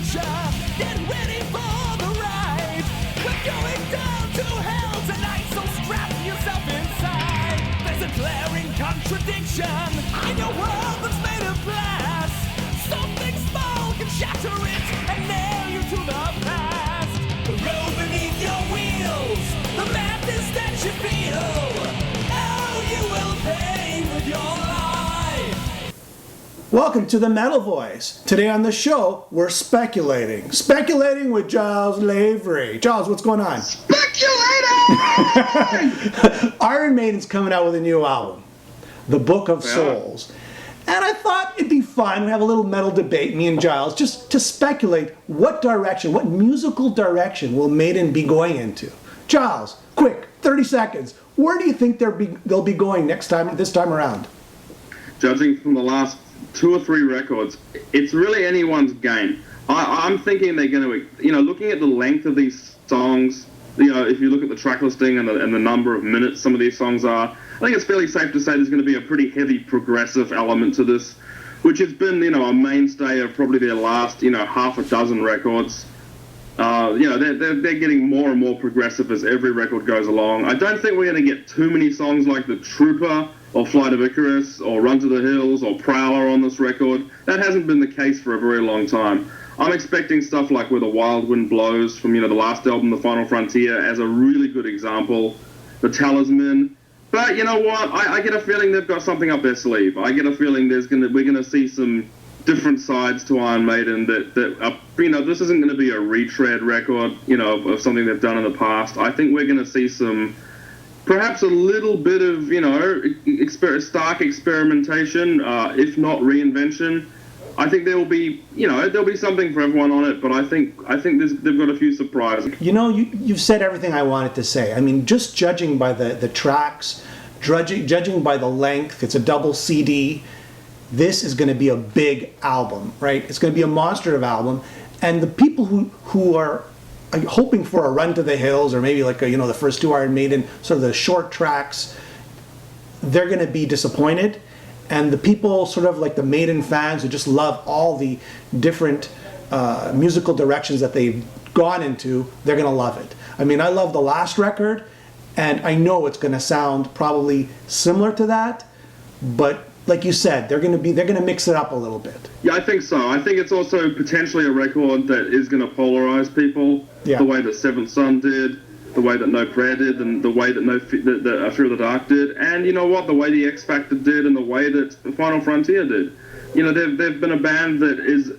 future. Get ready for the ride. We're going down to hell tonight, so strap yourself inside. There's a glaring contradiction in your world that's made of glass. Something small can shatter it and nail you to the past. The road beneath your wheels, the madness that you feel. Oh, you will pay with your life. Welcome to the Metal Voice. Today on the show, we're speculating. Speculating with Giles Lavery. Giles, what's going on? Speculating! Iron Maiden's coming out with a new album, The Book of Souls. And I thought it'd be fun. We have a little metal debate, me and Giles, just to speculate what direction, what musical direction will Maiden be going into. Giles, quick, 30 seconds. Where do you think they'll be going this time around? Judging from the last 2 or 3 records, it's really anyone's game. I'm thinking they're going to, looking at the length of these songs, if you look at the track listing and the number of minutes some of these songs are, I think it's fairly safe to say there's going to be a pretty heavy progressive element to this, which has been, a mainstay of probably their last, half a dozen records. They're getting more and more progressive as every record goes along. I don't think we're going to get too many songs like The Trooper or Flight of Icarus or Run to the Hills or Prowler on this record. That hasn't been the case for a very long time. I'm expecting stuff like Where the Wild Wind Blows from, the last album, The Final Frontier, as a really good example. The Talisman. But you know what? I get a feeling they've got something up their sleeve. I get a feeling we're gonna see some different sides to Iron Maiden that are, this isn't going to be a retread record, of something they've done in the past. I think we're going to see perhaps a little bit of, stark experimentation, if not reinvention. I think there will be, there'll be something for everyone on it, but I think they've got a few surprises. You've said everything I wanted to say. I mean, just judging by the tracks, judging by the length, it's a double CD. This is going to be a big album, right? It's going to be a monster of album, and the people who are hoping for a Run to the Hills or maybe like the first 2 Iron Maiden, sort of the short tracks, they're going to be disappointed. And the people sort of like the Maiden fans who just love all the different musical directions that they've gone into, they're going to love it. I mean, I love the last record, and I know it's going to sound probably similar to that, but like you said, they're going to mix it up a little bit. Yeah, I think so. I think it's also potentially a record that is going to polarize people, the way that Seventh Son did, the way that No Prayer did, and the way that Fear of the Dark did, and the way the X Factor did, and the way that Final Frontier did. They've been a band that is,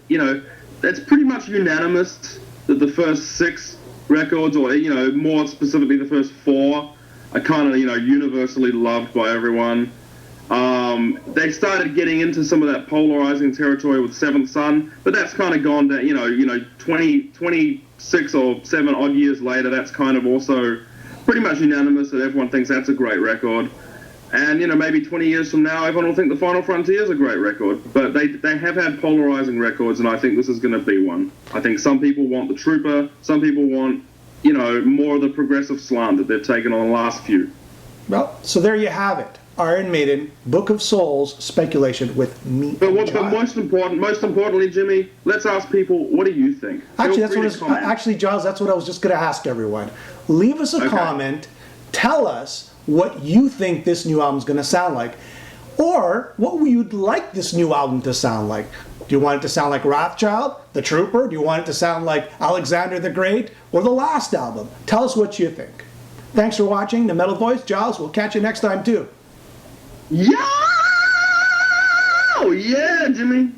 that's pretty much unanimous that the first 6 records, or more specifically the first 4, are kind of universally loved by everyone. They started getting into some of that polarizing territory with Seventh Son, but that's kind of gone down, 26 or 7 odd years later, that's kind of also pretty much unanimous that everyone thinks that's a great record. And, maybe 20 years from now, everyone will think The Final Frontier is a great record. But they have had polarizing records, and I think this is going to be one. I think some people want The Trooper, some people want, more of the progressive slant that they've taken on the last few. Well, so there you have it. Iron Maiden, Book of Souls, speculation with me. But most importantly, Jimmy, let's ask people, what do you think? Actually, Giles, that's what I was just going to ask everyone. Leave us a comment. Tell us what you think this new album's going to sound like, or what you'd like this new album to sound like. Do you want it to sound like Wrathchild, The Trooper? Do you want it to sound like Alexander the Great, or the last album? Tell us what you think. Thanks for watching The Metal Voice. Giles, we'll catch you next time, too. Yeah, Jimmy.